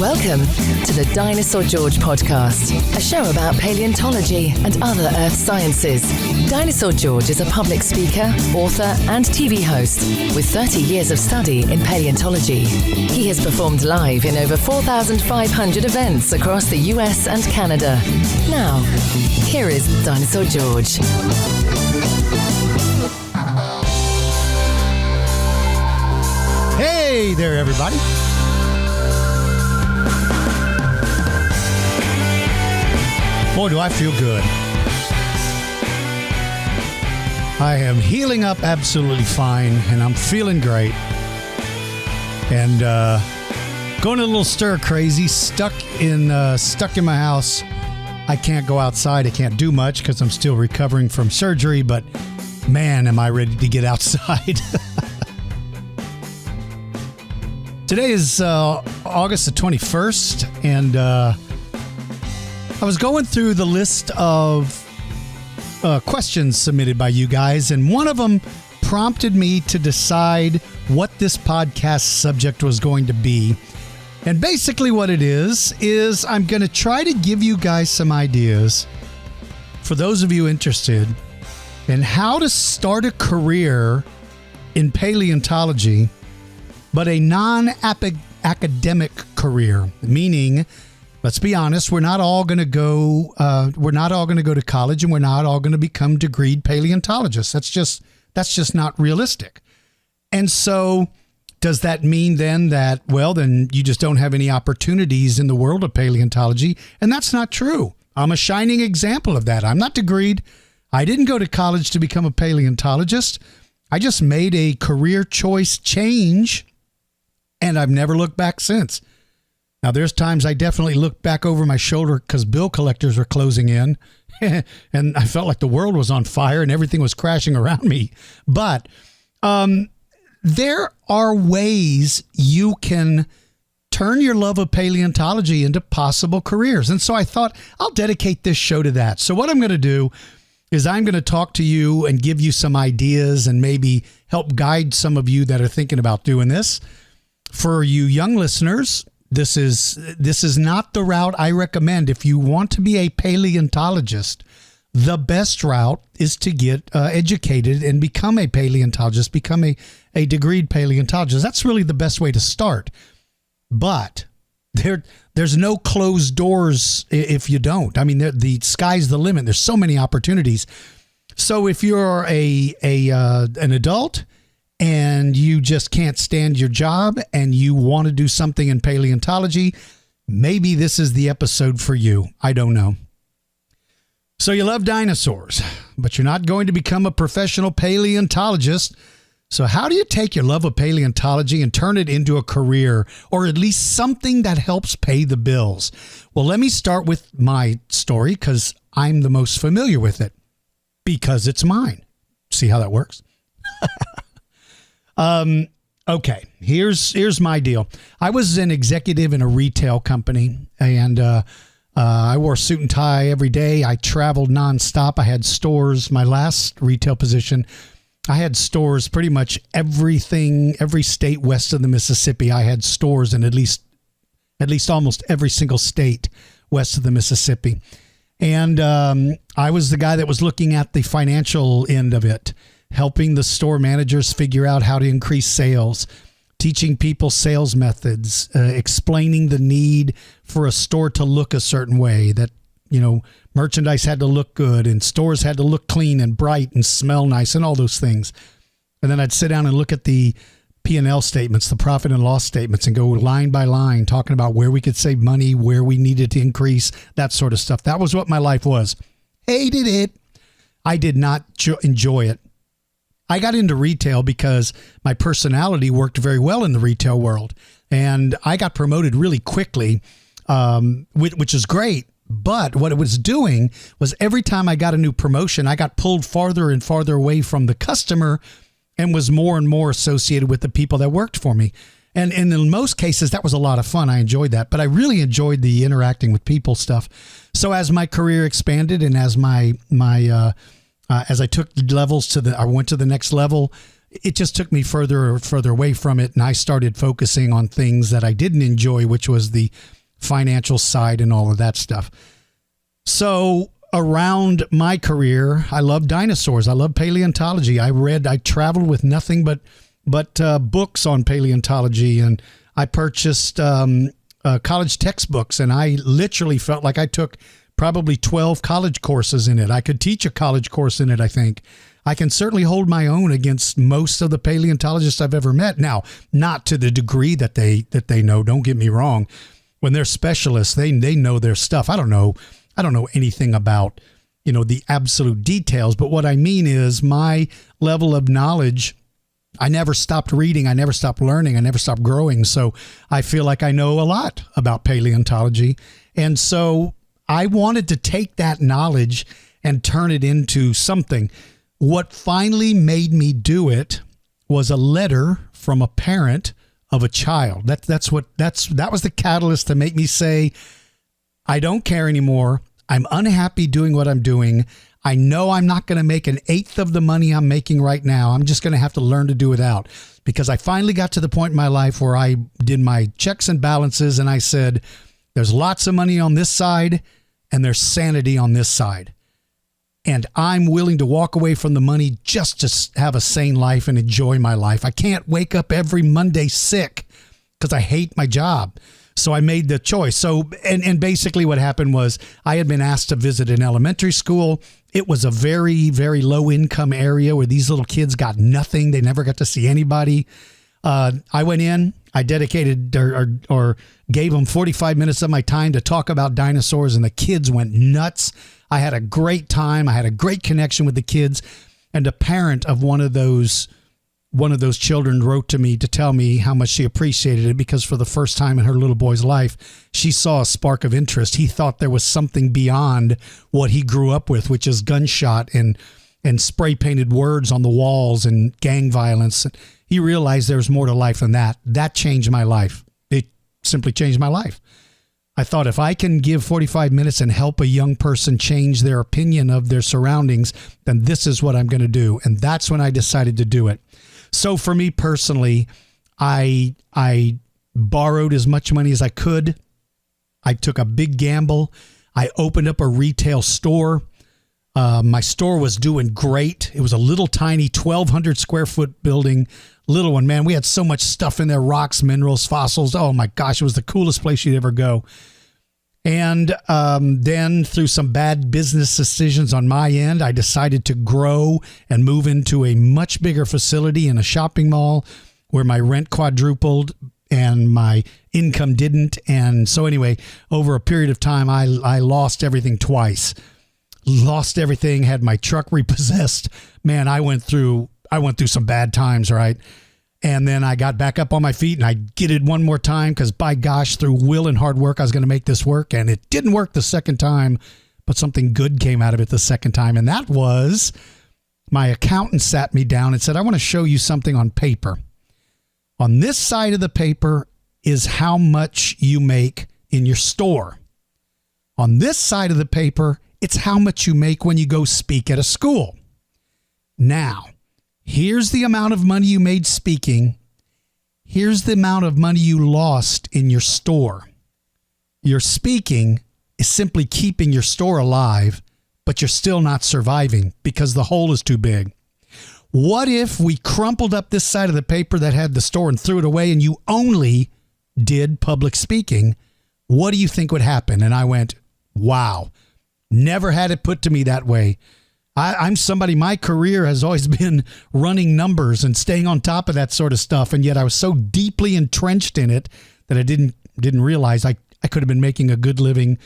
Welcome to the Dinosaur George podcast, a show about paleontology and other earth sciences. Dinosaur George is a public speaker, author, and TV host with 30 years of study in paleontology. He has performed live in over 4,500 events across the US and Canada. Now, here is Dinosaur George. Hey there, everybody. Boy, do I feel good. I am healing up absolutely fine, and I'm feeling great. And going a little stir crazy, stuck in my house. I can't go outside. I can't do much because I'm still recovering from surgery, but man, am I ready to get outside. Today is August the 21st, and I was going through the list of questions submitted by you guys, and one of them prompted me to decide what this podcast subject was going to be. And basically what it is I'm going to try to give you guys some ideas for those of you interested in how to start a career in paleontology, but a non-academic career, meaning, let's be honest, we're not all going to go to college, and we're not all going to become degreed paleontologists. That's just not realistic. And so does that mean then that, well, then you just don't have any opportunities in the world of paleontology? And that's not true. I'm a shining example of that. I'm not degreed. I didn't go to college to become a paleontologist. I just made a career choice change, and I've never looked back since. Now, there's times I definitely look back over my shoulder because bill collectors are closing in and I felt like the world was on fire and everything was crashing around me. But there are ways you can turn your love of paleontology into possible careers. And so I thought I'll dedicate this show to that. So what I'm going to do is I'm going to talk to you and give you some ideas and maybe help guide some of you that are thinking about doing this. For you young listeners, this is not the route I recommend. If you want to be a paleontologist, the best route is to get educated and become a paleontologist, become a degreed paleontologist. That's really the best way to start. But there's no closed doors if you don't. I mean, the sky's the limit. There's so many opportunities. So if you're an adult and you just can't stand your job and you want to do something in paleontology, maybe this is the episode for you. I don't know. So you love dinosaurs, but you're not going to become a professional paleontologist. So how do you take your love of paleontology and turn it into a career, or at least something that helps pay the bills? Well, let me start with my story because I'm the most familiar with it, because it's mine. See how that works? Okay, here's my deal. I was an executive in a retail company, and I wore a suit and tie every day. I traveled nonstop. I had stores. My last retail position, I had stores pretty much every state west of the Mississippi. I had stores in at least almost every single state west of the Mississippi. And I was the guy that was looking at the financial end of it, helping the store managers figure out how to increase sales, teaching people sales methods, explaining the need for a store to look a certain way, that, merchandise had to look good and stores had to look clean and bright and smell nice and all those things. And then I'd sit down and look at the P&L statements, the profit and loss statements, and go line by line, talking about where we could save money, where we needed to increase, that sort of stuff. That was what my life was. Hated it. I did not enjoy it. I got into retail because my personality worked very well in the retail world, and I got promoted really quickly, which is great. But what it was doing was every time I got a new promotion, I got pulled farther and farther away from the customer and was more and more associated with the people that worked for me. And in most cases, that was a lot of fun. I enjoyed that, but I really enjoyed the interacting with people stuff. So as my career expanded and as as I took levels I went to the next level, it just took me further away from it. And I started focusing on things that I didn't enjoy, which was the financial side and all of that stuff. So around my career, I love dinosaurs. I love paleontology. I traveled with nothing but books on paleontology, and I purchased college textbooks, and I literally felt like I took probably 12 college courses in it. I could teach a college course in it, I think. I can certainly hold my own against most of the paleontologists I've ever met. Now, not to the degree that they know, don't get me wrong. When they're specialists, they know their stuff. I don't know anything about, the absolute details, but what I mean is my level of knowledge, I never stopped reading, I never stopped learning, I never stopped growing. So I feel like I know a lot about paleontology. And so I wanted to take that knowledge and turn it into something. What finally made me do it was a letter from a parent of a child. That was the catalyst to make me say, I don't care anymore. I'm unhappy doing what I'm doing. I know I'm not going to make an eighth of the money I'm making right now. I'm just going to have to learn to do without, because I finally got to the point in my life where I did my checks and balances, and I said, there's lots of money on this side and there's sanity on this side. And I'm willing to walk away from the money just to have a sane life and enjoy my life. I can't wake up every Monday sick because I hate my job. So I made the choice. So, and basically what happened was I had been asked to visit an elementary school. It was a very, very low income area where these little kids got nothing. They never got to see anybody. I went in, I dedicated or gave them 45 minutes of my time to talk about dinosaurs, and the kids went nuts. I had a great time. I had a great connection with the kids, and a parent of one of those children wrote to me to tell me how much she appreciated it, because for the first time in her little boy's life, she saw a spark of interest. He thought there was something beyond what he grew up with, which is gunshot and spray painted words on the walls and gang violence. He realized there was more to life than that. That changed my life. It simply changed my life. I thought, if I can give 45 minutes and help a young person change their opinion of their surroundings, then this is what I'm going to do. And that's when I decided to do it. So for me personally, I borrowed as much money as I could. I took a big gamble. I opened up a retail store. My store was doing great. It was a little tiny 1,200 square foot building, little one, man. We had so much stuff in there, rocks, minerals, fossils. Oh my gosh, it was the coolest place you'd ever go. And then through some bad business decisions on my end, I decided to grow and move into a much bigger facility in a shopping mall where my rent quadrupled and my income didn't. And so anyway, over a period of time, I lost everything twice. Lost everything, had my truck repossessed. Man, I went through some bad times, right? And then I got back up on my feet and I get it one more time because, by gosh, through will and hard work, I was going to make this work. And it didn't work the second time, but something good came out of it the second time. And that was my accountant sat me down and said, I want to show you something on paper. On this side of the paper is how much you make in your store. On this side of the paper, it's how much you make when you go speak at a school. Now, here's the amount of money you made speaking. Here's the amount of money you lost in your store. Your speaking is simply keeping your store alive, but you're still not surviving because the hole is too big. What if we crumpled up this side of the paper that had the store and threw it away and you only did public speaking? What do you think would happen? And I went, wow, never had it put to me that way. I'm somebody, my career has always been running numbers and staying on top of that sort of stuff. And yet I was so deeply entrenched in it that I didn't realize I could have been making a good living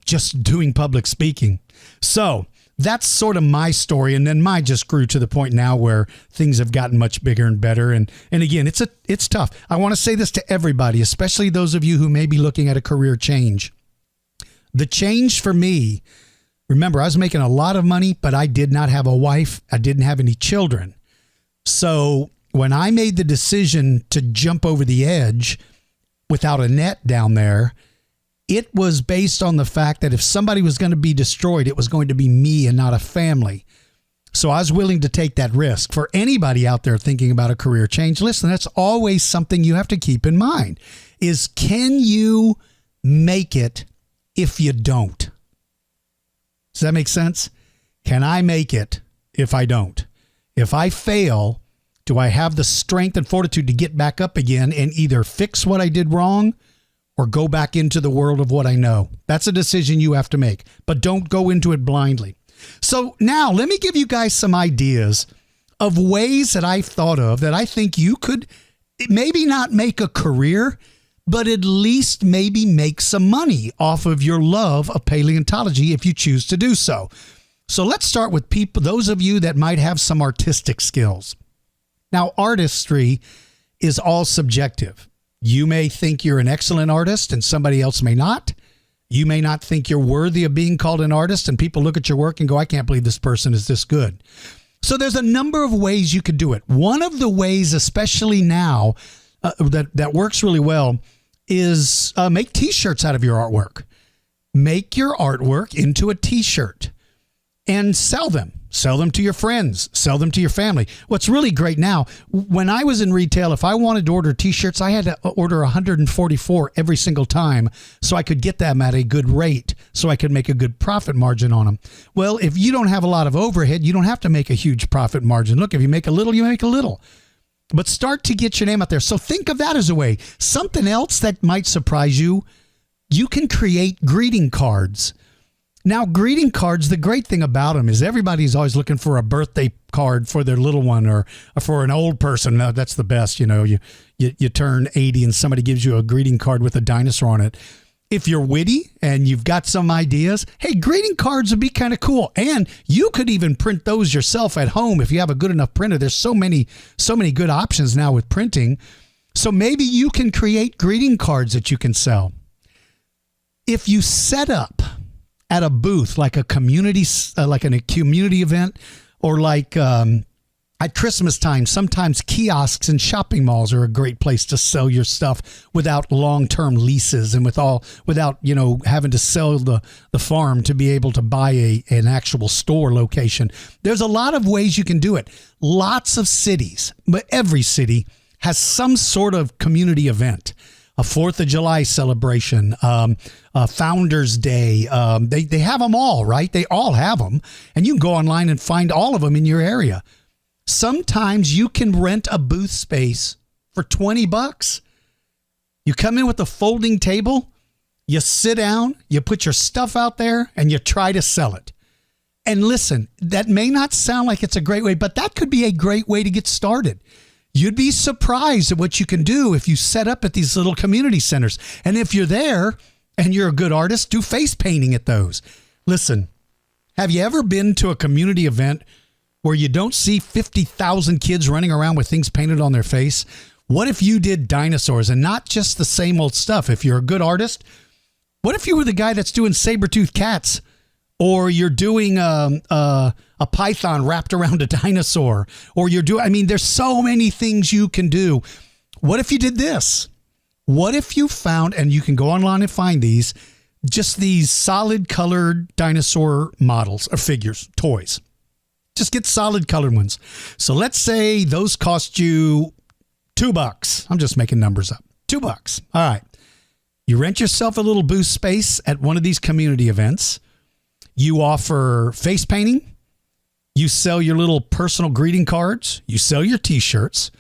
just doing public speaking. So that's sort of my story. And then mine just grew to the point now where things have gotten much bigger and better. And again, it's tough. I want to say this to everybody, especially those of you who may be looking at a career change. The change for me, remember, I was making a lot of money, but I did not have a wife. I didn't have any children. So when I made the decision to jump over the edge without a net down there, it was based on the fact that if somebody was going to be destroyed, it was going to be me and not a family. So I was willing to take that risk. For anybody out there thinking about a career change, listen, that's always something you have to keep in mind is, can you make it if you don't? Does that make sense? Can I make it if I don't? If I fail, do I have the strength and fortitude to get back up again and either fix what I did wrong or go back into the world of what I know? That's a decision you have to make, but don't go into it blindly. So now let me give you guys some ideas of ways that I've thought of that I think you could maybe not make a career, but at least maybe make some money off of your love of paleontology if you choose to do so. So let's start with people, those of you that might have some artistic skills. Now, artistry is all subjective. You may think you're an excellent artist and somebody else may not. You may not think you're worthy of being called an artist, and people look at your work and go, I can't believe this person is this good. So there's a number of ways you could do it. One of the ways, especially now, that works really well is make T-shirts out of your artwork. Make your artwork into a T-shirt and sell them. Sell them to your friends. Sell them to your family. What's really great now, when I was in retail, if I wanted to order T-shirts, I had to order 144 every single time so I could get them at a good rate, so I could make a good profit margin on them. Well, if you don't have a lot of overhead, you don't have to make a huge profit margin. Look, if you make a little, you make a little. But start to get your name out there. So think of that as a way. Something else that might surprise you, you can create greeting cards. Now, greeting cards, the great thing about them is everybody's always looking for a birthday card for their little one or for an old person. Now, that's the best. You know, you turn 80 and somebody gives you a greeting card with a dinosaur on it. If you're witty and you've got some ideas, hey, greeting cards would be kind of cool. And you could even print those yourself at home if you have a good enough printer. There's so many good options now with printing. So maybe you can create greeting cards that you can sell. If you set up at a booth, like a community, like in a community event, or like at Christmas time, sometimes kiosks and shopping malls are a great place to sell your stuff without long-term leases and without having to sell the farm to be able to buy an actual store location. There's a lot of ways you can do it. Lots of cities, but every city has some sort of community event. A 4th of July celebration, Founders Day. They have them all, right? They all have them. And you can go online and find all of them in your area. Sometimes you can rent a booth space for $20. You come in with a folding table, you sit down, you put your stuff out there, and you try to sell it. And listen, that may not sound like it's a great way, but that could be a great way to get started. You'd be surprised at what you can do if you set up at these little community centers. And if you're there and you're a good artist, do face painting at those. Listen, have you ever been to a community event where you don't see 50,000 kids running around with things painted on their face? What if you did dinosaurs and not just the same old stuff? If you're a good artist, what if you were the guy that's doing saber-toothed cats? Or you're doing a python wrapped around a dinosaur, or there's so many things you can do. What if you did this? What if you found, and you can go online and find these, just these solid colored dinosaur models or figures, toys. Just get solid colored ones. So let's say those cost you $2. I'm just making numbers up. $2. All right. You rent yourself a little booth space at one of these community events. You offer face painting. You sell your little personal greeting cards. You sell your T-shirts.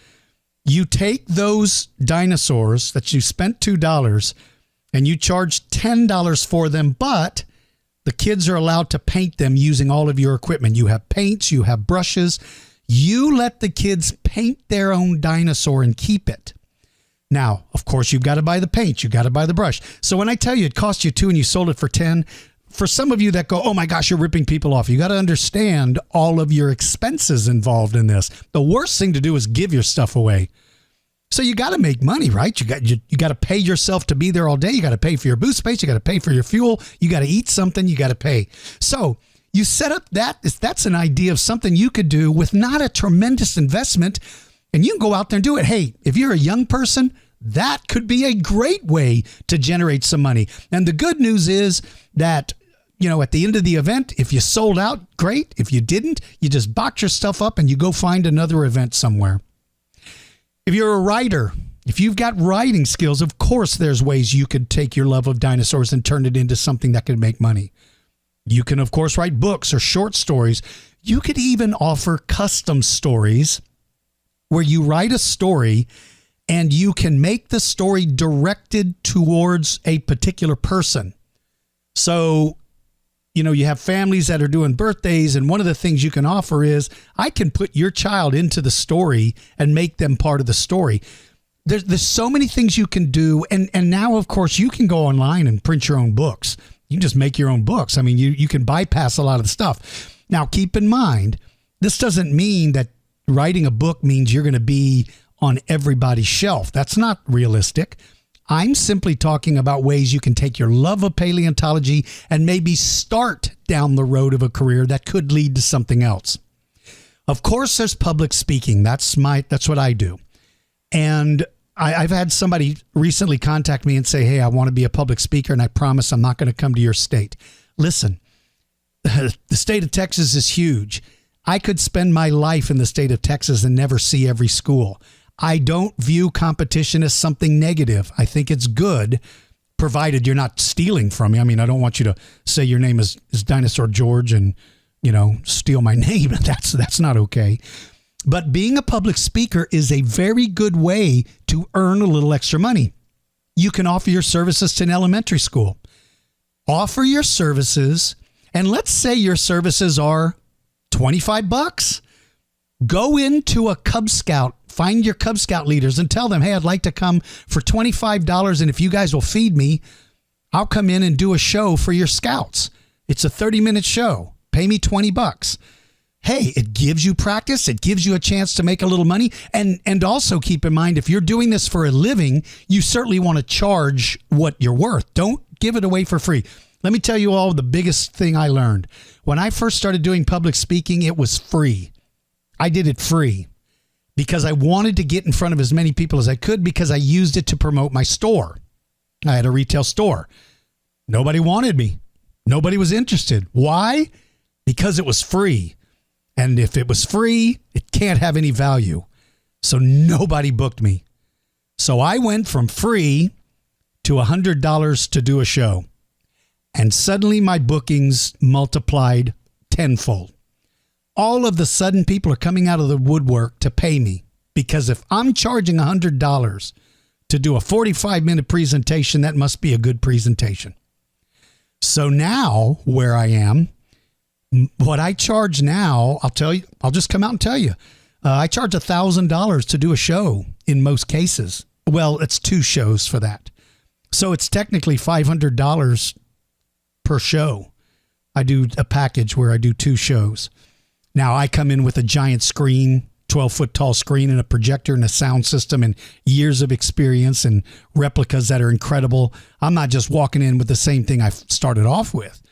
You take those dinosaurs that you spent $2 and you charge $10 for them, but the kids are allowed to paint them using all of your equipment. You have paints, you have brushes. You let the kids paint their own dinosaur and keep it. Now, of course, you've got to buy the paint. You've got to buy the brush. So when I tell you it cost you $2 and you sold it for $10, for some of you that go, oh my gosh, you're ripping people off, you got to understand all of your expenses involved in this. The worst thing to do is give your stuff away. So you got to make money, right? You got to pay yourself to be there all day. You got to pay for your booth space. You got to pay for your fuel. You got to eat something. You got to pay. So you set up that's an idea of something you could do with not a tremendous investment, and you can go out there and do it. Hey, if you're a young person, that could be a great way to generate some money. And the good news is that at the end of the event, if you sold out, great. If you didn't, you just box your stuff up and you go find another event somewhere. If you're a writer, if you've got writing skills, of course, there's ways you could take your love of dinosaurs and turn it into something that could make money. You can, of course, write books or short stories. You could even offer custom stories where you write a story and you can make the story directed towards a particular person. So, you have families that are doing birthdays, and one of the things you can offer is I can put your child into the story and make them part of the story. There's so many things you can do. And now, of course, you can go online and print your own books. You can just make your own books. I mean, you can bypass a lot of the stuff. Now, keep in mind, this doesn't mean that writing a book means you're going to be on everybody's shelf. That's not realistic. I'm simply talking about ways you can take your love of paleontology and maybe start down the road of a career that could lead to something else. Of course, there's public speaking. That's what I do. And I've had somebody recently contact me and say, hey, I want to be a public speaker, and I promise I'm not going to come to your state. Listen, the state of Texas is huge. I could spend my life in the state of Texas and never see every school. I don't view competition as something negative. I think it's good, provided you're not stealing from me. I mean, I don't want you to say your name is Dinosaur George and, steal my name. That's not okay. But being a public speaker is a very good way to earn a little extra money. You can offer your services to an elementary school. Offer your services, and let's say your services are $25. Go into a Cub Scout, find your Cub Scout leaders and tell them, hey, I'd like to come for $25, and if you guys will feed me, I'll come in and do a show for your scouts. It's a 30-minute show. Pay me $20. Hey, it gives you practice. It gives you a chance to make a little money. And also keep in mind, if you're doing this for a living, you certainly want to charge what you're worth. Don't give it away for free. Let me tell you all the biggest thing I learned. When I first started doing public speaking, it was free. I did it free because I wanted to get in front of as many people as I could because I used it to promote my store. I had a retail store. Nobody wanted me. Nobody was interested. Why? Because it was free. And if it was free, it can't have any value. So nobody booked me. So I went from free to $100 to do a show. And suddenly my bookings multiplied tenfold. All of the sudden people are coming out of the woodwork to pay me. Because if I'm charging $100 to do a 45-minute presentation, that must be a good presentation. So now where I am, what I charge now, I'll just come out and tell you. I charge $1,000 to do a show in most cases. Well, it's 2 shows for that. So it's technically $500 per show. I do a package where I do 2 shows. Now I come in with a giant screen, 12-foot tall screen and a projector and a sound system and years of experience and replicas that are incredible. I'm not just walking in with the same thing I started off with.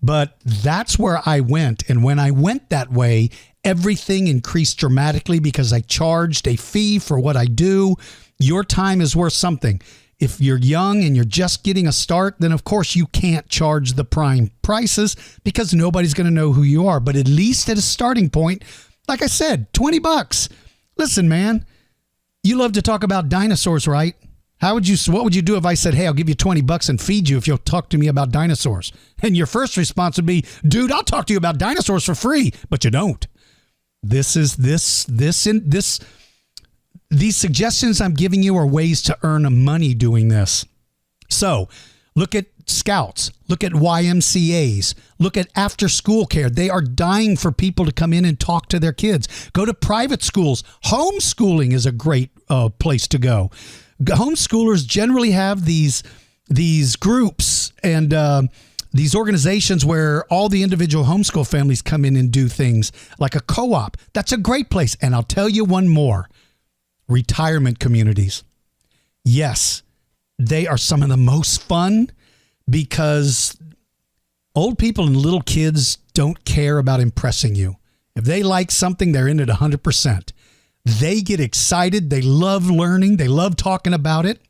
But that's where I went. And when I went that way, everything increased dramatically because I charged a fee for what I do. Your time is worth something. If you're young and you're just getting a start, then of course you can't charge the prime prices because nobody's going to know who you are. But at least at a starting point, like I said, $20. Listen, man, you love to talk about dinosaurs, right? What would you do if I said, hey, I'll give you $20 and feed you if you'll talk to me about dinosaurs? And your first response would be, dude, I'll talk to you about dinosaurs for free, but you don't. These suggestions I'm giving you are ways to earn money doing this. So look at scouts, look at YMCAs, look at after school care. They are dying for people to come in and talk to their kids. Go to private schools. Homeschooling is a great place to go. Homeschoolers generally have these groups and these organizations where all the individual homeschool families come in and do things like a co-op. That's a great place. And I'll tell you one more. Retirement communities. Yes, they are some of the most fun because old people and little kids don't care about impressing you. If they like something, they're in it 100%. They get excited. They love learning. They love talking about it.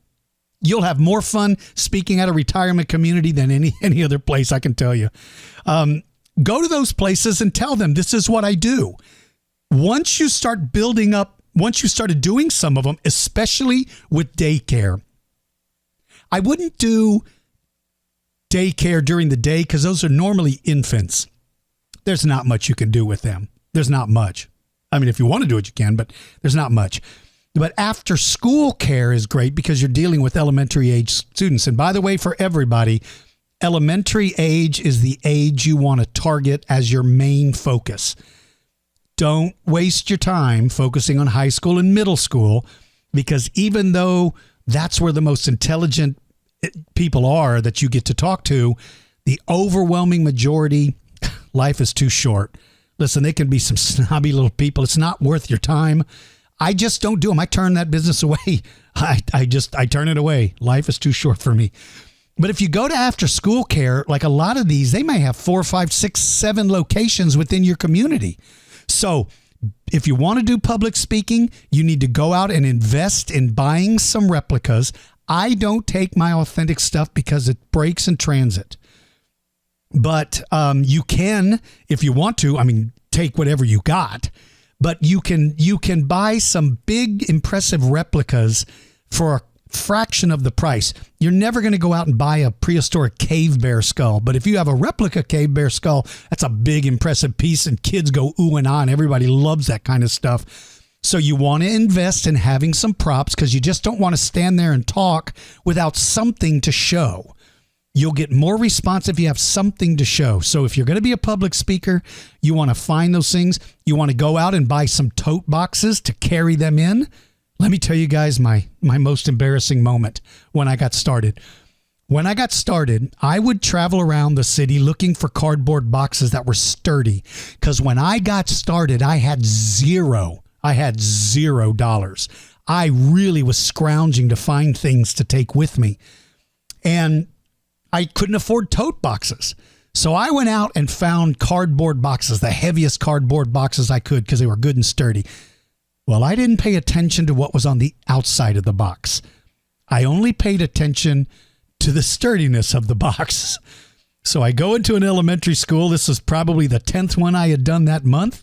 You'll have more fun speaking at a retirement community than any other place, I can tell you. Go to those places and tell them, this is what I do. Once you start building up, once you started doing some of them, especially with daycare, I wouldn't do daycare during the day because those are normally infants. There's not much you can do with them. There's not much. I mean, if you want to do it, you can, but there's not much. But after school care is great because you're dealing with elementary age students. And by the way, for everybody, elementary age is the age you want to target as your main focus. Don't waste your time focusing on high school and middle school, because even though that's where the most intelligent people are that you get to talk to, the overwhelming majority, life is too short. Listen, they can be some snobby little people. It's not worth your time. I just don't do them. I turn that business away. I turn it away. Life is too short for me. But if you go to after school care, like a lot of these, they may have 4, 5, 6, 7 locations within your community. So if you want to do public speaking, you need to go out and invest in buying some replicas. I don't take my authentic stuff because it breaks in transit. But you can, if you want to, take whatever you got. But you can buy some big, impressive replicas for a fraction of the price. You're never going to go out and buy a prehistoric cave bear skull. But if you have a replica cave bear skull, that's a big, impressive piece, and kids go ooh and ah, and everybody loves that kind of stuff. So you want to invest in having some props because you just don't want to stand there and talk without something to show. You'll get more response if you have something to show. So if you're going to be a public speaker, you want to find those things. You want to go out and buy some tote boxes to carry them in. Let me tell you guys my most embarrassing moment when I got started. When I got started, I would travel around the city looking for cardboard boxes that were sturdy. Because when I got started, I had $0. I really was scrounging to find things to take with me. And I couldn't afford tote boxes. So I went out and found cardboard boxes, the heaviest cardboard boxes I could because they were good and sturdy. Well, I didn't pay attention to what was on the outside of the box. I only paid attention to the sturdiness of the box. So I go into an elementary school. This was probably the 10th one I had done that month.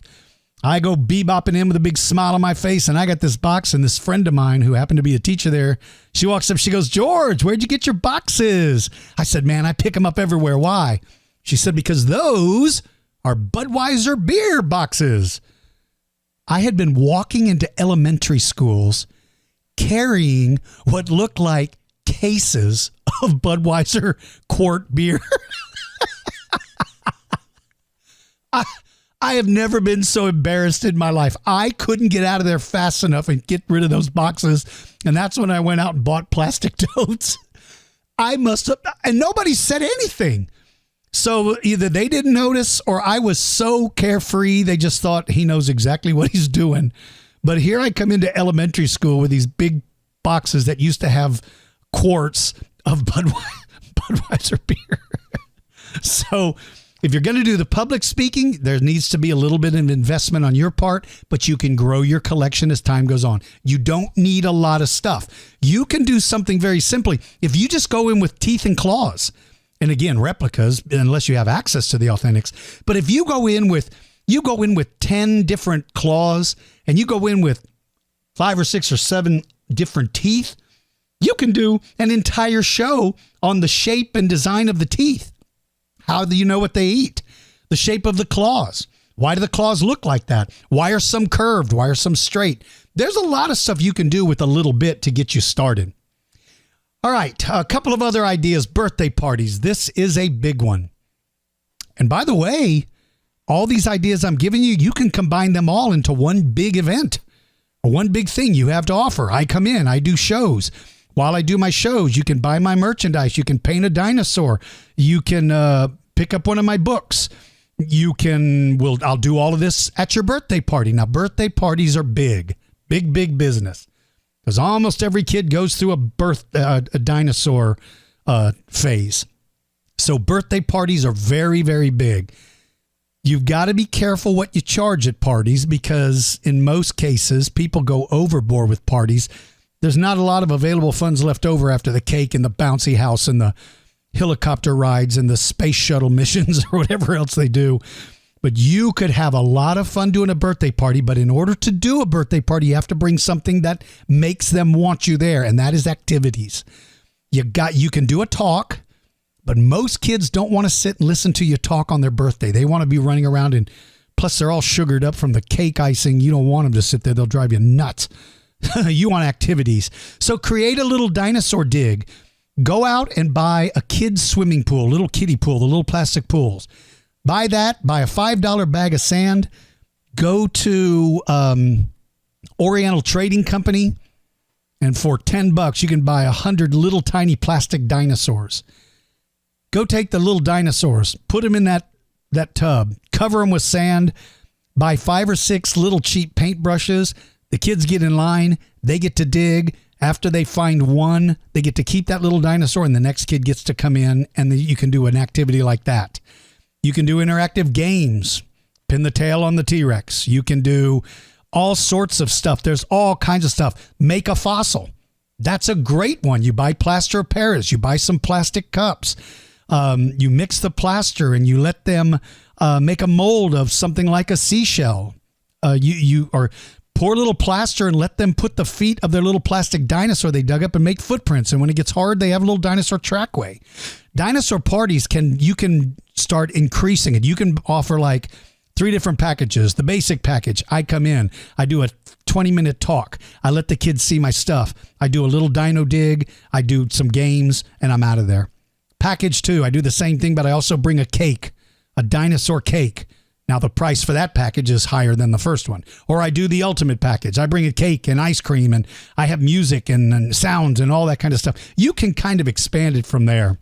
I go bebopping in with a big smile on my face, and I got this box, and this friend of mine who happened to be a teacher there, she walks up, she goes, "George, where'd you get your boxes?" I said, "Man, I pick them up everywhere." "Why?" She said, "Because those are Budweiser beer boxes." I had been walking into elementary schools carrying what looked like cases of Budweiser quart beer. I have never been so embarrassed in my life. I couldn't get out of there fast enough and get rid of those boxes. And that's when I went out and bought plastic totes. I must have, and nobody said anything. So either they didn't notice or I was so carefree, they just thought he knows exactly what he's doing. But here I come into elementary school with these big boxes that used to have quarts of Budweiser beer. So if you're going to do the public speaking, there needs to be a little bit of investment on your part, but you can grow your collection as time goes on. You don't need a lot of stuff. You can do something very simply. If you just go in with teeth and claws, and again, replicas, unless you have access to the authentics, but if you go in with 10 different claws and you go in with 5 or 6 or 7 different teeth, you can do an entire show on the shape and design of the teeth. How do you know what they eat? The shape of the claws. Why do the claws look like that? Why are some curved? Why are some straight? There's a lot of stuff you can do with a little bit to get you started. All right, a couple of other ideas. Birthday parties. This is a big one. And by the way, all these ideas I'm giving you, you can combine them all into one big event or one big thing you have to offer. I come in, I do shows. While I do my shows, you can buy my merchandise. You can paint a dinosaur. You can pick up one of my books. I'll do all of this at your birthday party. Now, birthday parties are big business. Because almost every kid goes through a dinosaur phase. So birthday parties are very, very big. You've got to be careful what you charge at parties because in most cases, people go overboard with parties. there's not a lot of available funds left over after the cake and the bouncy house and the helicopter rides and the space shuttle missions or whatever else they do. But you could have a lot of fun doing a birthday party. But in order to do a birthday party, you have to bring something that makes them want you there. And that is activities. You can do a talk, but most kids don't want to sit and listen to you talk on their birthday. They want to be running around, and plus they're all sugared up from the cake icing. You don't want them to sit there. They'll drive you nuts. You want activities. So create a little dinosaur dig. Go out and buy a kid's swimming pool, a little kiddie pool, the little plastic pools. Buy that, buy a $5 bag of sand, go to Oriental Trading Company, and for $10 you can buy 100 little tiny plastic dinosaurs. Go take the little dinosaurs, put them in that tub, cover them with sand, buy 5 or 6 little cheap paintbrushes. The kids get in line, they get to dig. After they find one, they get to keep that little dinosaur, and the next kid gets to come in, and you can do an activity like that. You can do interactive games, pin the tail on the T-Rex. You can do all sorts of stuff. There's all kinds of stuff. Make a fossil. That's a great one. You buy plaster of Paris. You buy some plastic cups. You mix the plaster and you let them make a mold of something like a seashell. Or pour a little plaster and let them put the feet of their little plastic dinosaur they dug up and make footprints. And when it gets hard, they have a little dinosaur trackway. Dinosaur parties you can start increasing it. You can offer like 3 different packages. The basic package, I come in, I do a 20-minute talk. I let the kids see my stuff. I do a little dino dig. I do some games, and I'm out of there. Package 2, I do the same thing, but I also bring a cake, a dinosaur cake. Now, the price for that package is higher than the first one. Or I do the ultimate package. I bring a cake and ice cream, and I have music and sounds and all that kind of stuff. You can kind of expand it from there.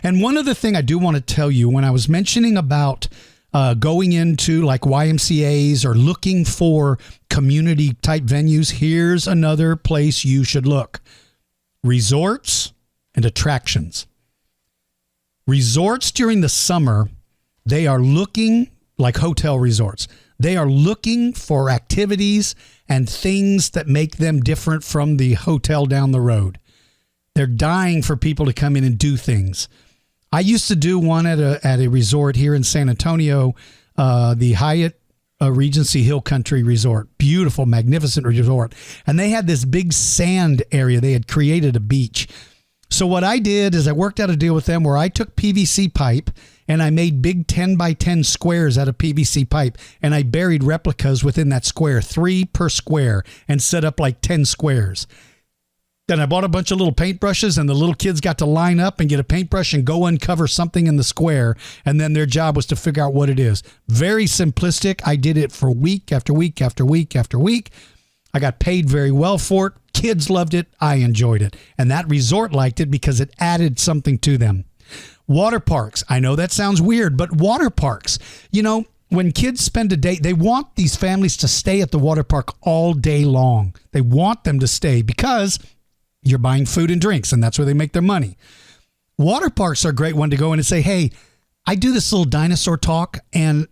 And one other thing I do want to tell you, when I was mentioning about going into like YMCAs or looking for community type venues, here's another place you should look. Resorts and attractions. Resorts during the summer, they are looking like hotel resorts. They are looking for activities and things that make them different from the hotel down the road. They're dying for people to come in and do things. I used to do one at a resort here in San Antonio, the Hyatt Regency Hill Country Resort. Beautiful, magnificent resort. And they had this big sand area. They had created a beach. So what I did is I worked out a deal with them where I took PVC pipe and I made big 10 by 10 squares out of PVC pipe, and I buried replicas within that square, 3 per square, and set up like 10 squares. Then I bought a bunch of little paintbrushes, and the little kids got to line up and get a paintbrush and go uncover something in the square, and then their job was to figure out what it is. Very simplistic. I did it for week after week after week after week. I got paid very well for it. Kids loved it. I enjoyed it. And that resort liked it because it added something to them. Water parks. I know that sounds weird, but water parks, when kids spend a day, they want these families to stay at the water park all day long. They want them to stay because you're buying food and drinks, and that's where they make their money. Water parks are a great one to go in and say, hey, I do this little dinosaur talk, and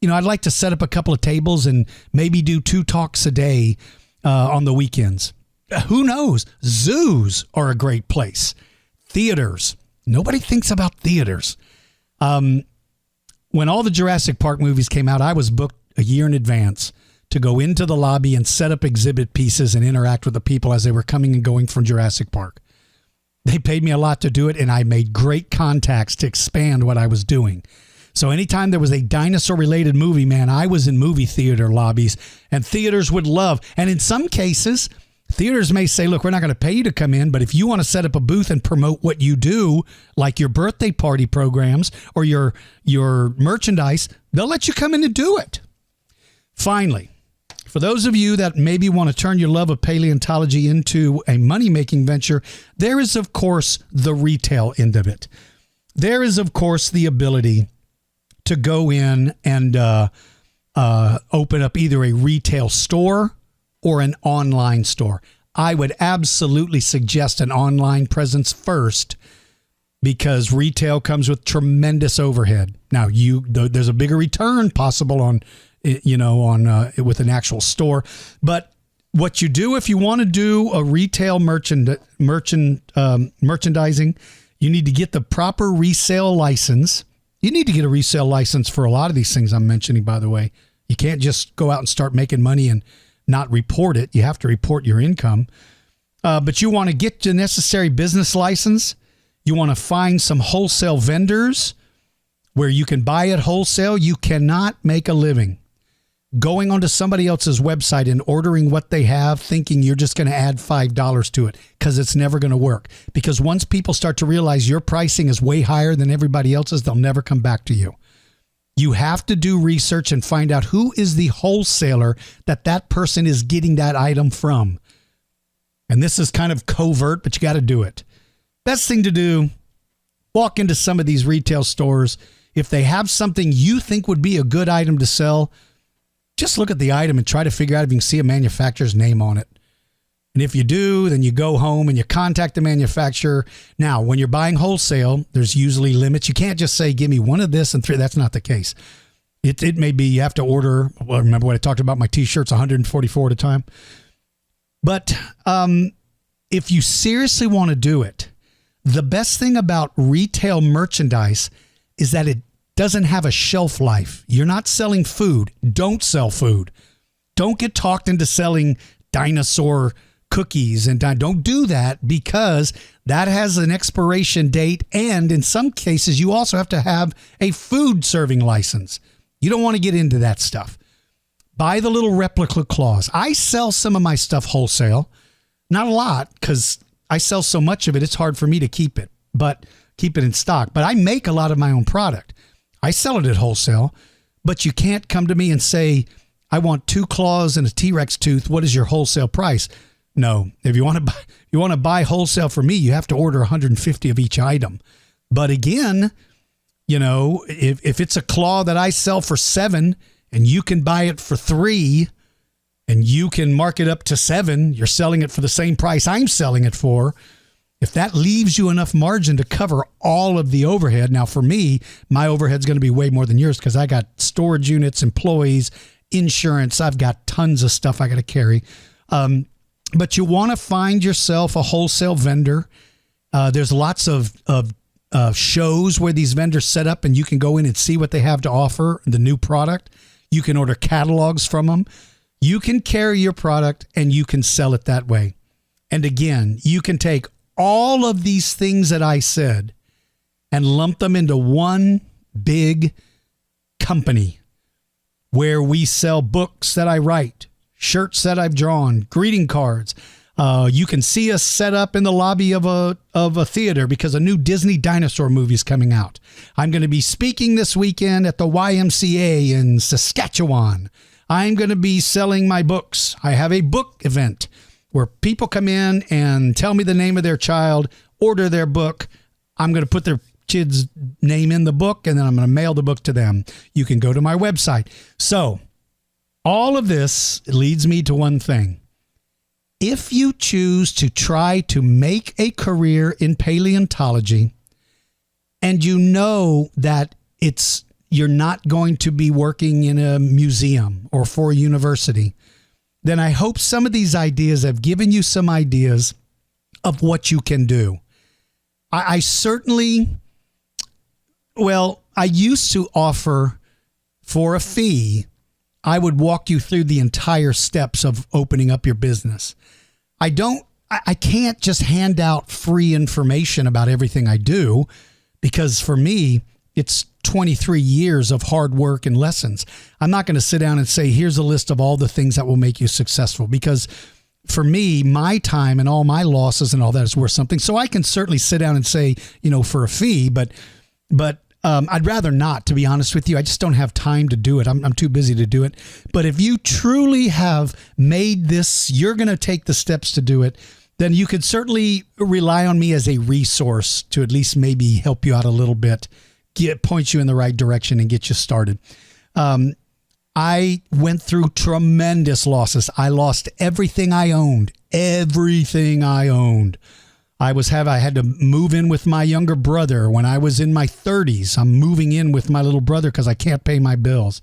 I'd like to set up a couple of tables and maybe do 2 talks a day on the weekends. Who knows? Zoos are a great place. Theaters. Nobody thinks about theaters. When all the Jurassic Park movies came out, I was booked a year in advance to go into the lobby and set up exhibit pieces and interact with the people as they were coming and going from Jurassic Park. They paid me a lot to do it, and I made great contacts to expand what I was doing. So anytime there was a dinosaur-related movie, man, I was in movie theater lobbies, and theaters would love. And in some cases, theaters may say, look, we're not going to pay you to come in, but if you want to set up a booth and promote what you do, like your birthday party programs or your merchandise, they'll let you come in and do it. Finally, for those of you that maybe want to turn your love of paleontology into a money-making venture, there is, of course, the retail end of it. There is, of course, the ability to go in and open up either a retail store or an online store. I would absolutely suggest an online presence first because retail comes with tremendous overhead. Now, there's a bigger return possible with an actual store, but what you do if you want to do a retail merchandising, you need to get the proper resale license. You need to get a resale license for a lot of these things I'm mentioning, by the way. You can't just go out and start making money and not report it. You have to report your income. But you want to get the necessary business license. You want to find some wholesale vendors where you can buy at wholesale. You cannot make a living going onto somebody else's website and ordering what they have, thinking you're just going to add $5 to it, because it's never going to work. Because once people start to realize your pricing is way higher than everybody else's, they'll never come back to you. You have to do research and find out who is the wholesaler that person is getting that item from. And this is kind of covert, but you got to do it. Best thing to do, walk into some of these retail stores. If they have something you think would be a good item to sell, just look at the item and try to figure out if you can see a manufacturer's name on it. And if you do, then you go home and you contact the manufacturer. Now, when you're buying wholesale, there's usually limits. You can't just say, give me one of this and three. That's not the case. It may be you have to order. Well, remember what I talked about, my T-shirts, 144 at a time. But if you seriously want to do it, the best thing about retail merchandise is that it doesn't have a shelf life. You're not selling food. Don't sell food. Don't get talked into selling Dinosaur cookies, and don't do that, because that has an expiration date. And in some cases, you also have to have a food serving license. You don't want to get into that stuff. Buy the little replica claws. I sell some of my stuff wholesale. Not a lot, because I sell so much of it, it's hard for me to keep it in stock. But I make a lot of my own product. I sell it at wholesale, but you can't come to me and say, I want 2 claws and a T-Rex tooth. What is your wholesale price? No. If you want to buy wholesale for me, you have to order 150 of each item. But again, if it's a claw that I sell for $7 and you can buy it for $3 and you can mark it up to $7, you're selling it for the same price I'm selling it for. If that leaves you enough margin to cover all of the overhead. Now, for me, my overhead's going to be way more than yours, because I got storage units, employees, insurance. I've got tons of stuff I got to carry. But you want to find yourself a wholesale vendor. There's lots of shows where these vendors set up and you can go in and see what they have to offer, the new product. You can order catalogs from them. You can carry your product and you can sell it that way. And again, you can take all of these things that I said and lump them into one big company where we sell books that I write, shirts that I've drawn, greeting cards. You can see us set up in the lobby of a theater because a new Disney Dinosaur movie is coming out. I'm going to be speaking this weekend at the YMCA in Saskatchewan. I'm going to be selling my books. I have a book event where people come in and tell me the name of their child, order their book. I'm going to put their kid's name in the book, and then I'm going to mail the book to them. You can go to my website. So all of this leads me to one thing. If you choose to try to make a career in paleontology, and you know that you're not going to be working in a museum or for a university, then I hope some of these ideas have given you some ideas of what you can do. I used to offer for a fee, I would walk you through the entire steps of opening up your business. I can't just hand out free information about everything I do, because for me, it's 23 years of hard work and lessons. I'm not going to sit down and say, here's a list of all the things that will make you successful, because for me, my time and all my losses and all that is worth something. So I can certainly sit down and say, for a fee, but I'd rather not, to be honest with you. I just don't have time to do it. I'm too busy to do it. But if you truly have made this, you're going to take the steps to do it, then you could certainly rely on me as a resource to at least maybe help you out a little bit, point you in the right direction and get you started. I went through tremendous losses. I lost everything I owned. I had to move in with my younger brother when I was in my 30s. I'm moving in with my little brother because I can't pay my bills.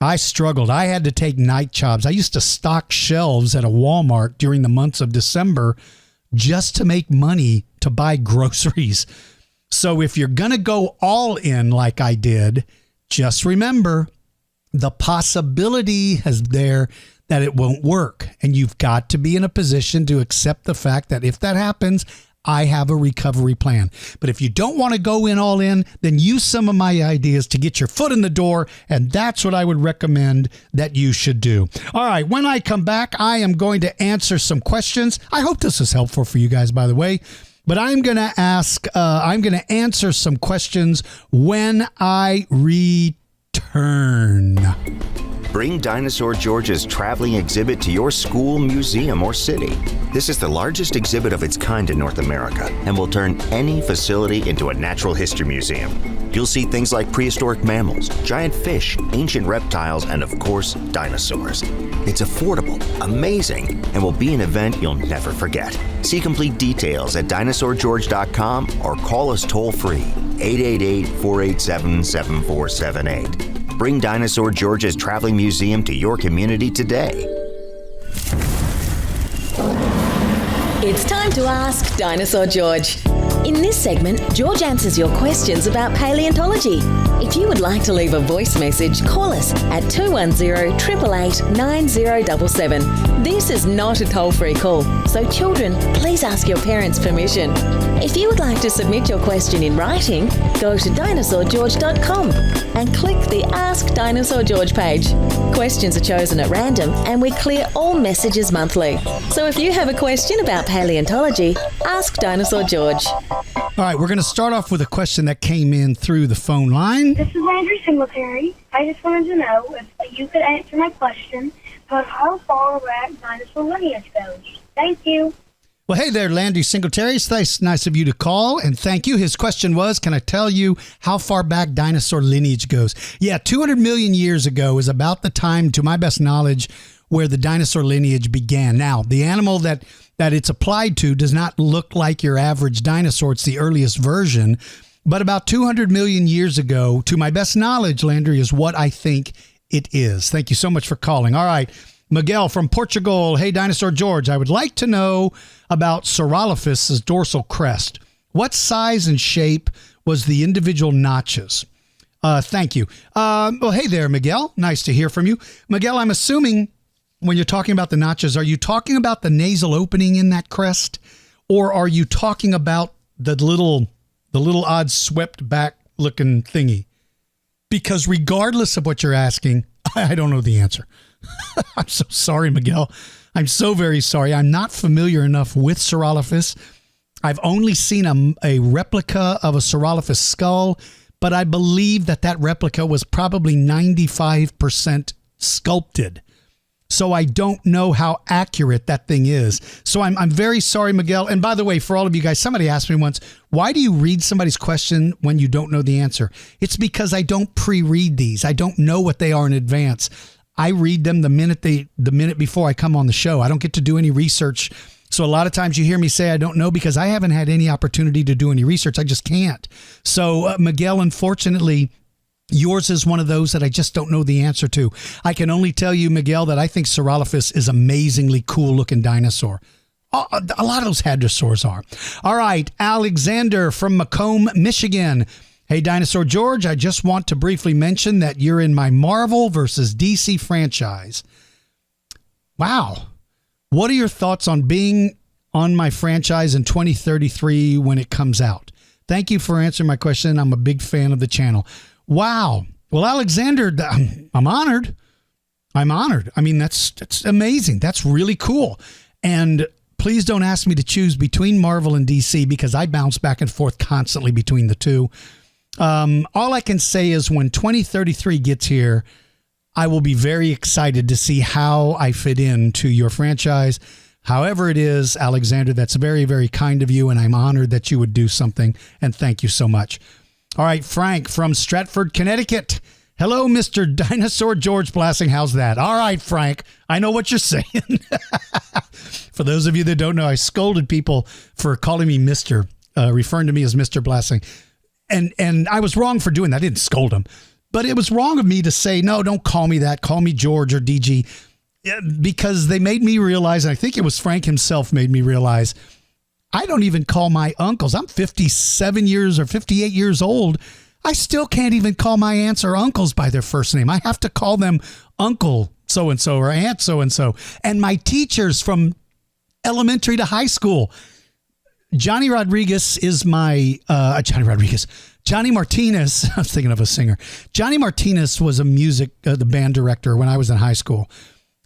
I struggled. I had to take night jobs. I used to stock shelves at a Walmart during the months of December just to make money to buy groceries. So if you're going to go all in like I did, just remember the possibility is there that it won't work. And you've got to be in a position to accept the fact that if that happens, I have a recovery plan. But if you don't want to go in all in, then use some of my ideas to get your foot in the door. And that's what I would recommend that you should do. All right. When I come back, I am going to answer some questions. I hope this is helpful for you guys, by the way. But I'm going to answer some questions when I return. Bring Dinosaur George's traveling exhibit to your school, museum, or city. This is the largest exhibit of its kind in North America and will turn any facility into a natural history museum. You'll see things like prehistoric mammals, giant fish, ancient reptiles, and of course, dinosaurs. It's affordable, amazing, and will be an event you'll never forget. See complete details at dinosaurgeorge.com or call us toll-free, 888-487-7478. Bring Dinosaur George's Traveling Museum to your community today. It's time to ask Dinosaur George. In this segment, George answers your questions about paleontology. If you would like to leave a voice message, call us at 210-888-9077. This is not a toll-free call, so children, please ask your parents' permission. If you would like to submit your question in writing, go to dinosaurgeorge.com and click the Ask Dinosaur George page. Questions are chosen at random and we clear all messages monthly. So if you have a question about paleontology, ask Dinosaur George. All right, we're going to start off with a question that came in through the phone line. This is Andrew Singletary. I just wanted to know if you could answer my question about how far back dinosaur lineage goes. Thank you. Well, hey there, Landry Singletary. It's nice of you to call, and thank you. His question was, can I tell you how far back dinosaur lineage goes? Yeah, 200 million years ago is about the time, to my best knowledge, where the dinosaur lineage began. Now, the animal that it's applied to does not look like your average dinosaur. It's the earliest version. But about 200 million years ago, to my best knowledge, Landry, is what I think it is. Thank you so much for calling. All right. Miguel from Portugal. Hey, Dinosaur George, I would like to know about Saurolophus' dorsal crest. What size and shape was the individual notches? Thank you. Well, hey there, Miguel. Nice to hear from you. Miguel, I'm assuming when you're talking about the notches, are you talking about the nasal opening in that crest? Or are you talking about the little odd swept back looking thingy? Because regardless of what you're asking, I don't know the answer. I'm so sorry, Miguel. I'm so very sorry. I'm not familiar enough with Saurolophus. I've only seen a replica of a Saurolophus skull, but I believe that replica was probably 95% sculpted. So I don't know how accurate that thing is. So I'm very sorry, Miguel. And by the way, for all of you guys, somebody asked me once, why do you read somebody's question when you don't know the answer? It's because I don't pre-read these. I don't know what they are in advance. I read them the minute before I come on the show. I don't get to do any research. So a lot of times you hear me say I don't know because I haven't had any opportunity to do any research. I just can't. So Miguel, unfortunately, yours is one of those that I just don't know the answer to. I can only tell you, Miguel, that I think Saurolophus is amazingly cool looking dinosaur. A lot of those hadrosaurs are. All right, Alexander from Macomb, Michigan. Hey, Dinosaur George, I just want to briefly mention that you're in my Marvel versus DC franchise. Wow. What are your thoughts on being on my franchise in 2033 when it comes out? Thank you for answering my question. I'm a big fan of the channel. Wow. Well, Alexander, I'm honored. I mean, that's amazing. That's really cool. And please don't ask me to choose between Marvel and DC because I bounce back and forth constantly between the two. All I can say is when 2033 gets here, I will be very excited to see how I fit into your franchise. However it is, Alexander, that's very, very kind of you, and I'm honored that you would do something, and thank you so much. All right, Frank from Stratford, Connecticut. Hello, Mr. Dinosaur George Blassing. How's that? All right, Frank, I know what you're saying. For those of you that don't know, I scolded people for calling me Mr., referring to me as Mr. Blassing. And I was wrong for doing that. I didn't scold him. But it was wrong of me to say, no, don't call me that. Call me George or DG. Yeah, because they made me realize, and I think it was Frank himself made me realize, I don't even call my uncles. I'm 57 years or 58 years old. I still can't even call my aunts or uncles by their first name. I have to call them Uncle so-and-so or Aunt so-and-so. And my teachers from elementary to high school, Johnny Rodriguez is my, Johnny Martinez, I was thinking of a singer. Johnny Martinez was the band director when I was in high school.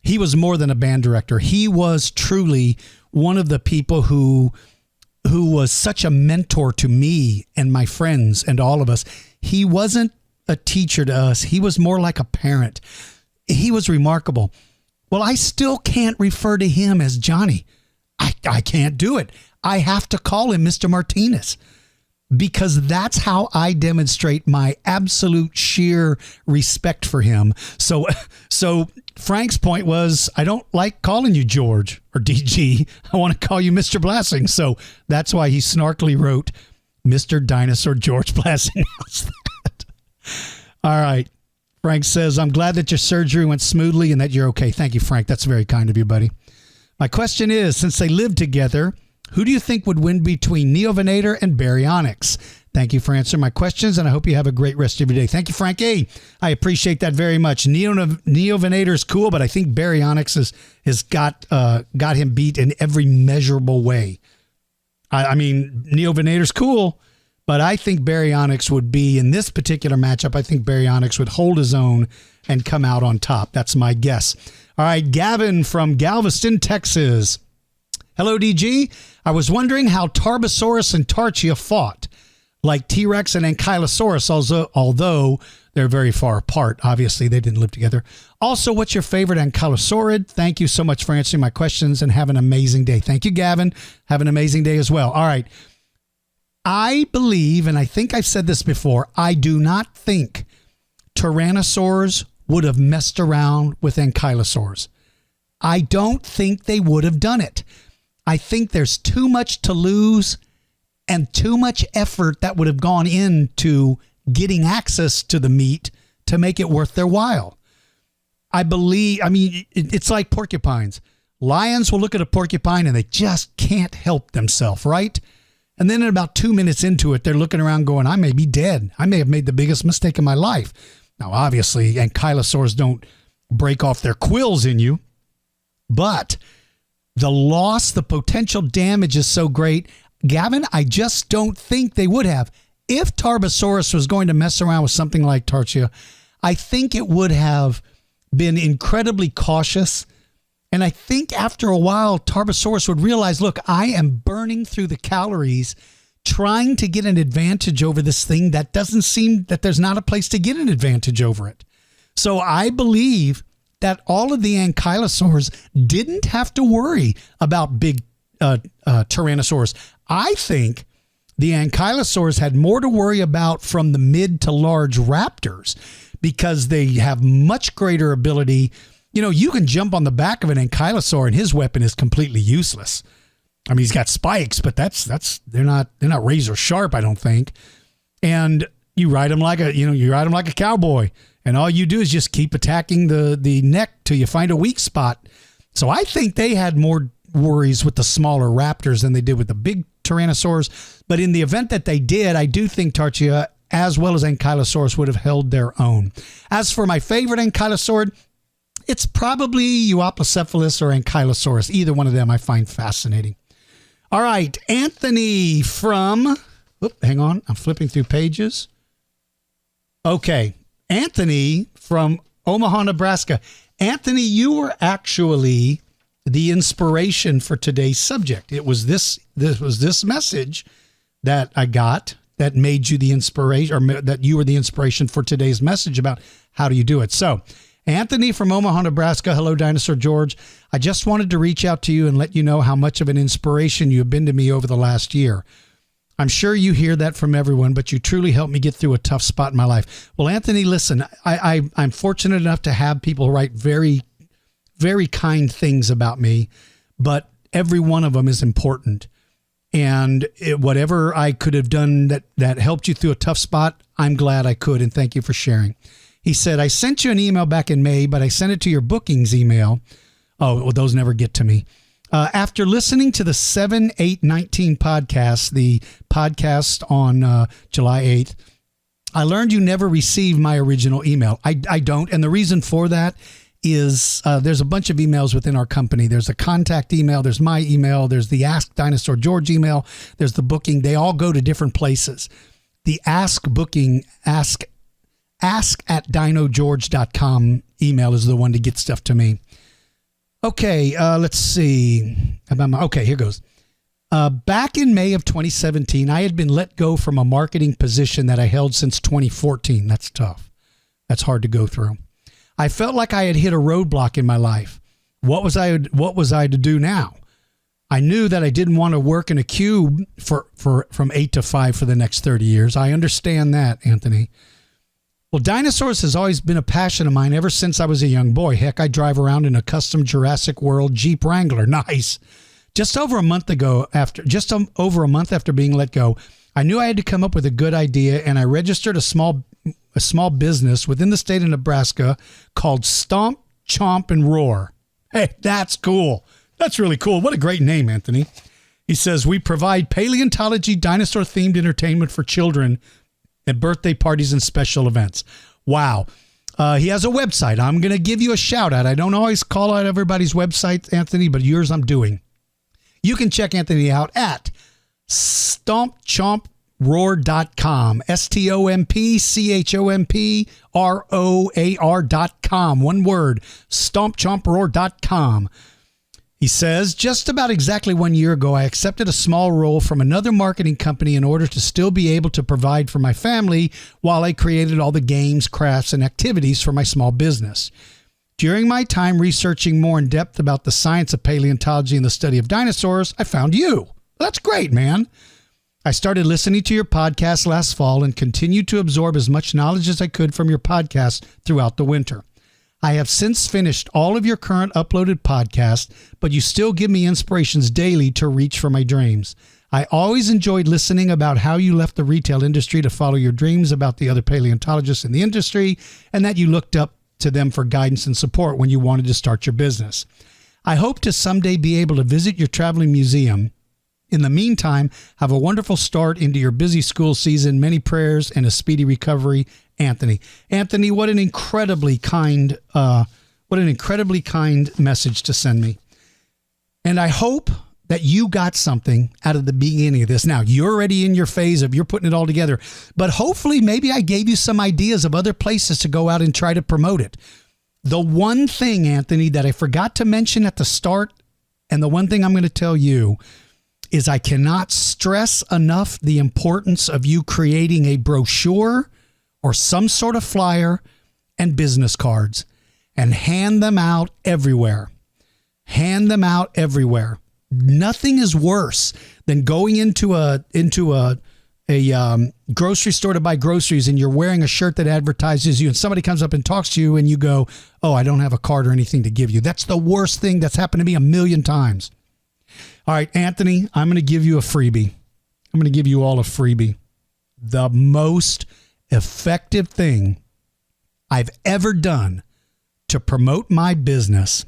He was more than a band director. He was truly one of the people who was such a mentor to me and my friends and all of us. He wasn't a teacher to us. He was more like a parent. He was remarkable. Well, I still can't refer to him as Johnny. I can't do it. I have to call him Mr. Martinez, because that's how I demonstrate my absolute sheer respect for him. So Frank's point was, I don't like calling you George or DG. I want to call you Mr. Blassing. So that's why he snarkily wrote Mr. Dinosaur George Blassing. How's that? All right. Frank says, I'm glad that your surgery went smoothly and that you're okay. Thank you, Frank. That's very kind of you, buddy. My question is, since they live together, who do you think would win between Neovenator and Baryonyx? Thank you for answering my questions, and I hope you have a great rest of your day. Thank you, Frank A. I appreciate that very much. Neovenator is cool, but I think Baryonyx has got him beat in every measurable way. I mean, Neovenator's cool, but I think Baryonyx would be, in this particular matchup, I think Baryonyx would hold his own and come out on top. That's my guess. All right, Gavin from Galveston, Texas. Hello, DG. I was wondering how Tarbosaurus and Tarchia fought, like T-Rex and Ankylosaurus, although they're very far apart. Obviously, they didn't live together. Also, what's your favorite ankylosaurid? Thank you so much for answering my questions, and have an amazing day. Thank you, Gavin. Have an amazing day as well. All right. I believe, and I think I've said this before, I do not think Tyrannosaurs would have messed around with ankylosaurs. I don't think they would have done it. I think there's too much to lose and too much effort that would have gone into getting access to the meat to make it worth their while. It's like porcupines. Lions will look at a porcupine and they just can't help themselves, right? And then about 2 minutes into it, they're looking around going, I may be dead. I may have made the biggest mistake of my life. Now, obviously, ankylosaurs don't break off their quills in you, but the loss, the potential damage is so great. Gavin, I just don't think they would have. If Tarbosaurus was going to mess around with something like Tarchia, I think it would have been incredibly cautious. And I think after a while, Tarbosaurus would realize, look, I am burning through the calories trying to get an advantage over this thing that doesn't seem that there's not a place to get an advantage over it. So I believe that all of the ankylosaurs didn't have to worry about big Tyrannosaurs. I think the ankylosaurs had more to worry about from the mid to large raptors, because they have much greater ability. You know, you can jump on the back of an ankylosaur and his weapon is completely useless. I mean, he's got spikes, but they're not razor sharp, I don't think. And you ride him like a cowboy, and all you do is just keep attacking the neck till you find a weak spot. So I think they had more worries with the smaller raptors than they did with the big Tyrannosaurs. But in the event that they did, I do think Tarchia, as well as Ankylosaurus, would have held their own. As for my favorite ankylosaurid, it's probably Euoplocephalus or Ankylosaurus. Either one of them I find fascinating. All right, Anthony from... hang on, I'm flipping through pages. Okay, Anthony from Omaha, Nebraska. Anthony, you were actually the inspiration for today's subject. It was this message that I got that made you the inspiration, or that you were the inspiration for today's message about how do you do it. So, Anthony from Omaha, Nebraska. Hello, Dinosaur George. I just wanted to reach out to you and let you know how much of an inspiration you have been to me over the last year. I'm sure you hear that from everyone, but you truly helped me get through a tough spot in my life. Well, Anthony, listen, I'm fortunate enough to have people write very, very kind things about me, but every one of them is important. And whatever I could have done that helped you through a tough spot, I'm glad I could. And thank you for sharing. He said, I sent you an email back in May, but I sent it to your bookings email. Oh, well, those never get to me. After listening to the 7/8/19 podcast, the podcast on July 8th, I learned you never received my original email. I don't. And the reason for that is there's a bunch of emails within our company. There's a contact email. There's my email. There's the Ask Dinosaur George email. There's the booking. They all go to different places. The ask at dinogeorge.com email is the one to get stuff to me. Okay, let's see. Okay, here goes. Back in May of 2017, I had been let go from a marketing position that I held since 2014. That's tough. That's hard to go through. I felt like I had hit a roadblock in my life. What was I to do now? I knew that I didn't want to work in a cube from 8 to 5 for the next 30 years. I understand that, Anthony. Well, dinosaurs has always been a passion of mine ever since I was a young boy. Heck, I drive around in a custom Jurassic World Jeep Wrangler. Nice. Just over a month after being let go, I knew I had to come up with a good idea, and I registered a small business within the state of Nebraska called Stomp, Chomp, and Roar. Hey, that's cool. That's really cool. What a great name, Anthony. He says, we provide paleontology, dinosaur-themed entertainment for children at birthday parties and special events. Wow. He has a website. I'm going to give you a shout out. I don't always call out everybody's website, Anthony, but yours I'm doing. You can check Anthony out at stompchomproar.com. STOMPCHOMPROAR.com. One word, stompchomproar.com. He says, just about exactly 1 year ago, I accepted a small role from another marketing company in order to still be able to provide for my family while I created all the games, crafts, and activities for my small business. During my time researching more in depth about the science of paleontology and the study of dinosaurs, I found you. That's great, man. I started listening to your podcast last fall and continued to absorb as much knowledge as I could from your podcast throughout the winter. I have since finished all of your current uploaded podcasts, but you still give me inspirations daily to reach for my dreams. I always enjoyed listening about how you left the retail industry to follow your dreams about the other paleontologists in the industry, and that you looked up to them for guidance and support when you wanted to start your business. I hope to someday be able to visit your traveling museum. In the meantime, have a wonderful start into your busy school season. Many prayers and a speedy recovery, Anthony. Anthony, what an incredibly kind message to send me. And I hope that you got something out of the beginning of this. Now, you're already in your phase of you're putting it all together, but hopefully maybe I gave you some ideas of other places to go out and try to promote it. The one thing, Anthony, that I forgot to mention at the start, and the one thing I'm going to tell you, is I cannot stress enough the importance of you creating a brochure or some sort of flyer and business cards and hand them out everywhere. Hand them out everywhere. Nothing is worse than going into a grocery store to buy groceries and you're wearing a shirt that advertises you and somebody comes up and talks to you and you go, oh, I don't have a card or anything to give you. That's the worst thing that's happened to me 1,000,000 times. All right, Anthony, I'm going to give you a freebie. I'm going to give you all a freebie. The most effective thing I've ever done to promote my business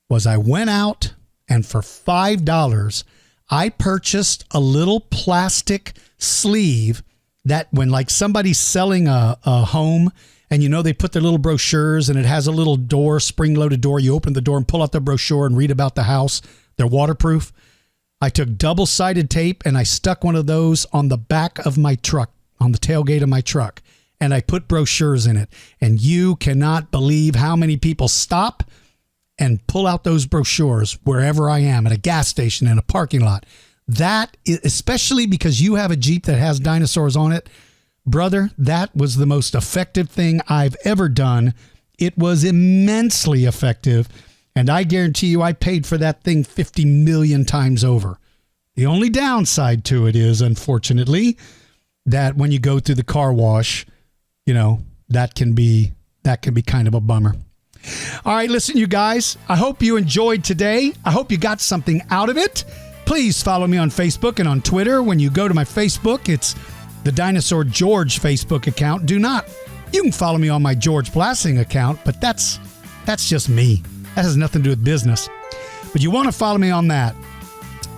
was I went out and for $5, I purchased a little plastic sleeve that when like somebody's selling a home and you know they put their little brochures and it has a little door, spring-loaded door. You open the door and pull out the brochure and read about the house. They're waterproof. I took double-sided tape and I stuck one of those on the back of my truck, on the tailgate of my truck, and I put brochures in it. And you cannot believe how many people stop and pull out those brochures wherever I am, at a gas station, in a parking lot. That is, especially because you have a Jeep that has dinosaurs on it, brother, that was the most effective thing I've ever done. It was immensely effective. And I guarantee you I paid for that thing 50 million times over. The only downside to it is, unfortunately, that when you go through the car wash, you know, that can be kind of a bummer. All right, listen, you guys, I hope you enjoyed today. I hope you got something out of it. Please follow me on Facebook and on Twitter. When you go to my Facebook, it's the Dinosaur George Facebook account. You can follow me on my George Blassing account, but that's just me. That has nothing to do with business. But you want to follow me on that.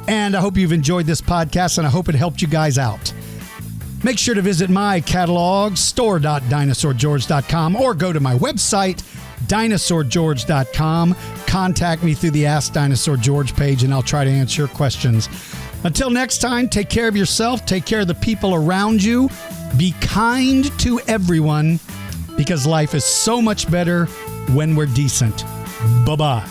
And I hope you've enjoyed this podcast, and I hope it helped you guys out. Make sure to visit my catalog, store.dinosaurgeorge.com, or go to my website, dinosaurgeorge.com. Contact me through the Ask Dinosaur George page, and I'll try to answer your questions. Until next time, take care of yourself, take care of the people around you, be kind to everyone, because life is so much better when we're decent. Bye-bye.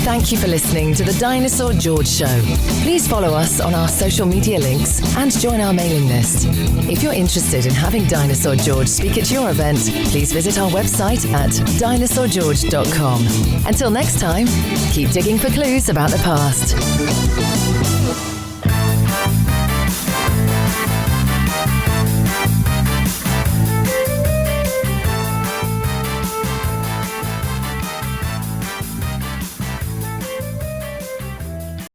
Thank you for listening to the Dinosaur George Show. Please follow us on our social media links and join our mailing list. If you're interested in having Dinosaur George speak at your event, please visit our website at dinosaurgeorge.com. Until next time, keep digging for clues about the past.